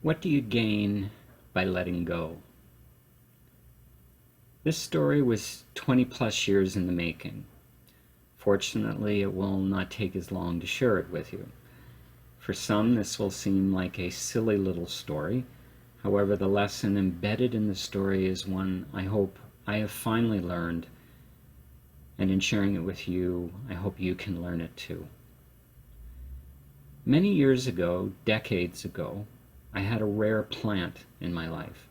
What do you gain by letting go? This story was 20 plus years in the making. Fortunately, it will not take as long to share it with you. For some, this will seem like a silly little story. However, the lesson embedded in the story is one I hope I have finally learned, and in sharing it with you, I hope you can learn it too. Many years ago, decades ago, I had a rare plant in my life.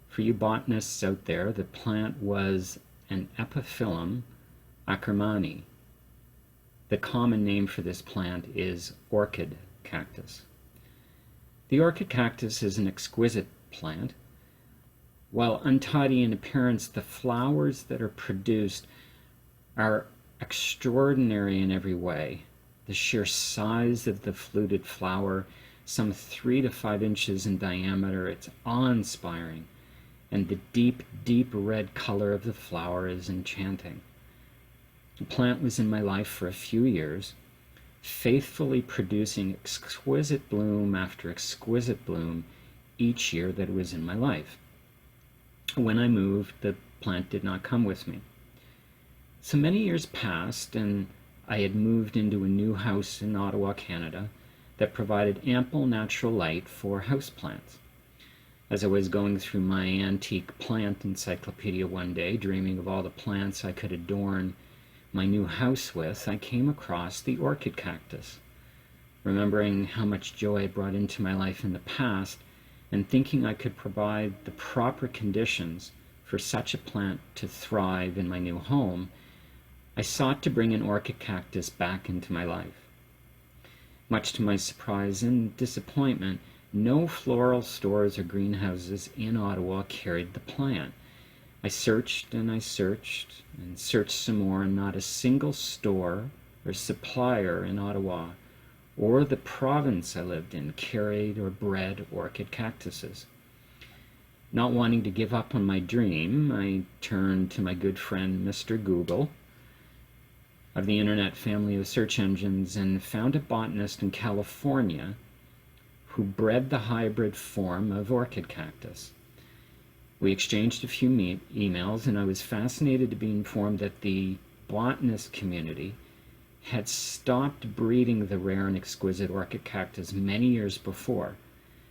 For you botanists out there, the plant was an Epiphyllum ackermanni. The common name for this plant is orchid cactus. The orchid cactus is an exquisite plant. While untidy in appearance, the flowers that are produced are extraordinary in every way. The sheer size of the fluted flower, some 3 to 5 inches in diameter, it's awe-inspiring. And the deep, deep red color of the flower is enchanting. The plant was in my life for a few years, faithfully producing exquisite bloom after exquisite bloom each year that it was in my life. When I moved, the plant did not come with me. So many years passed, and I had moved into a new house in Ottawa, Canada, that provided ample natural light for houseplants. As I was going through my antique plant encyclopedia one day, dreaming of all the plants I could adorn my new house with, I came across the orchid cactus. Remembering how much joy it brought into my life in the past, and thinking I could provide the proper conditions for such a plant to thrive in my new home, I sought to bring an orchid cactus back into my life. Much to my surprise and disappointment, no floral stores or greenhouses in Ottawa carried the plant. I searched and I searched and searched some more, and not a single store or supplier in Ottawa or the province I lived in carried or bred orchid cactuses. Not wanting to give up on my dream, I turned to my good friend Mr. Google of the internet family of search engines and found a botanist in California who bred the hybrid form of orchid cactus. We exchanged a few emails, and I was fascinated to be informed that the botanist community had stopped breeding the rare and exquisite orchid cactus many years before.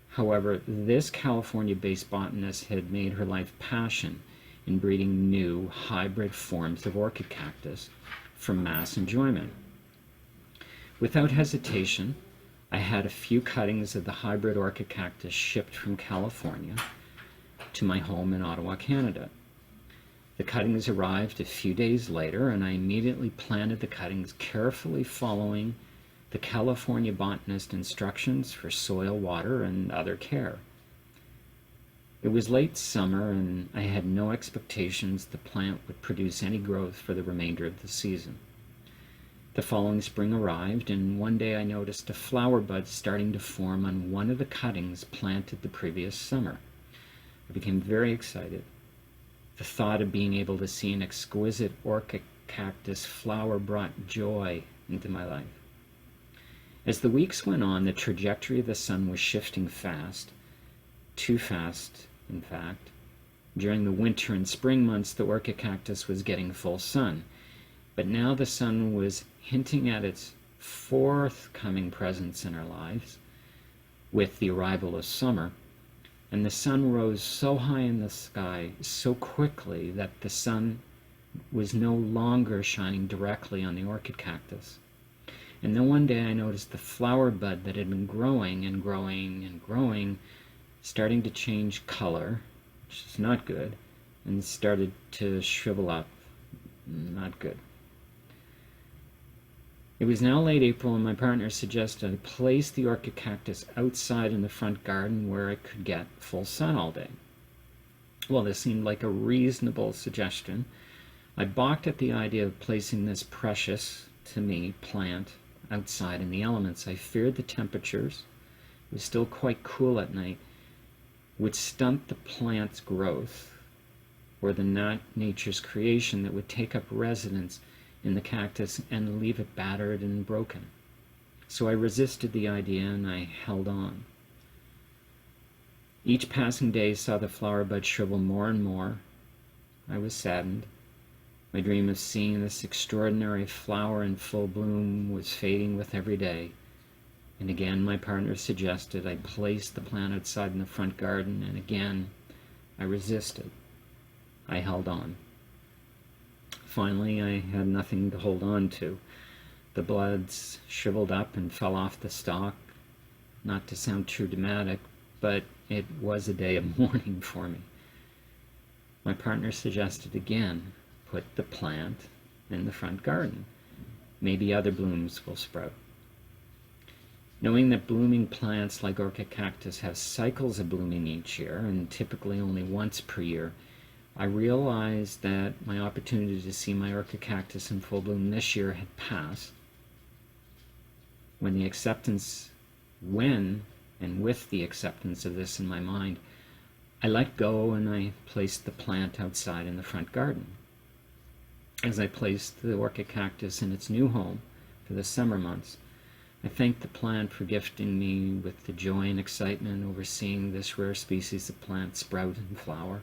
However, this California-based botanist had made her life passion in breeding new hybrid forms of orchid cactus for mass enjoyment. Without hesitation, I had a few cuttings of the hybrid orchid cactus shipped from California to my home in Ottawa, Canada. The cuttings arrived a few days later, and I immediately planted the cuttings, carefully following the California botanist instructions for soil, water, and other care. It was late summer, and I had no expectations the plant would produce any growth for the remainder of the season. The following spring arrived, and one day I noticed a flower bud starting to form on one of the cuttings planted the previous summer. I became very excited. The thought of being able to see an exquisite orchid cactus flower brought joy into my life. As the weeks went on, the trajectory of the sun was shifting fast, too fast, in fact. During the winter and spring months, the orchid cactus was getting full sun, but now the sun was hinting at its forthcoming presence in our lives with the arrival of summer. And the sun rose so high in the sky so quickly that the sun was no longer shining directly on the orchid cactus. And then one day I noticed the flower bud that had been growing and growing and growing starting to change color, which is not good, and started to shrivel up. Not good. It was now late April, and my partner suggested I place the orchid cactus outside in the front garden where it could get full sun all day. Well, this seemed like a reasonable suggestion. I balked at the idea of placing this precious, to me, plant outside in the elements. I feared the temperatures, it was still quite cool at night, would stunt the plant's growth, or the nature's creation that would take up residence in the cactus and leave it battered and broken. So I resisted the idea, and I held on. Each passing day saw the flower bud shrivel more and more. I was saddened. My dream of seeing this extraordinary flower in full bloom was fading with every day. And again my partner suggested I place the plant outside in the front garden, and again I resisted. I held on. Finally, I had nothing to hold on to. The buds shriveled up and fell off the stalk. Not to sound too dramatic, but it was a day of mourning for me. My partner suggested again, put the plant in the front garden. Maybe other blooms will sprout. Knowing that blooming plants like orchid cactus have cycles of blooming each year, and typically only once per year, I realized that my opportunity to see my orchid cactus in full bloom this year had passed. When and with the acceptance of this in my mind, I let go and I placed the plant outside in the front garden. As I placed the orchid cactus in its new home for the summer months, I thanked the plant for gifting me with the joy and excitement over seeing this rare species of plant sprout and flower.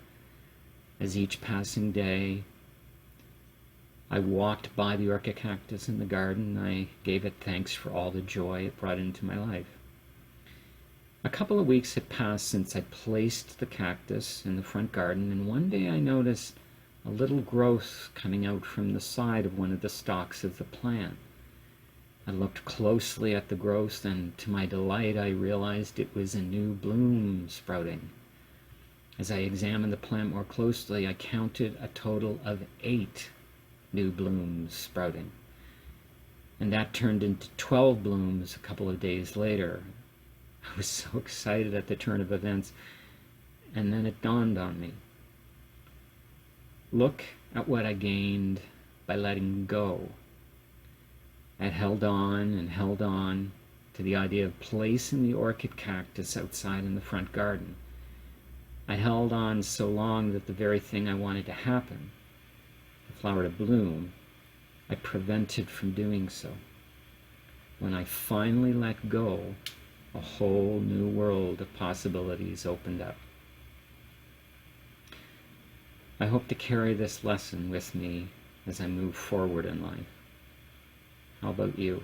As each passing day I walked by the orchid cactus in the garden, I gave it thanks for all the joy it brought into my life. A couple of weeks had passed since I placed the cactus in the front garden, and one day I noticed a little growth coming out from the side of one of the stalks of the plant. I looked closely at the growth, and to my delight I realized it was a new bloom sprouting. As I examined the plant more closely, I counted a total of 8 new blooms sprouting. And that turned into 12 blooms a couple of days later. I was so excited at the turn of events, and then it dawned on me. Look at what I gained by letting go. I held on to the idea of placing the orchid cactus outside in the front garden. I held on so long that the very thing I wanted to happen, the flower to bloom, I prevented from doing so. When I finally let go, a whole new world of possibilities opened up. I hope to carry this lesson with me as I move forward in life. How about you?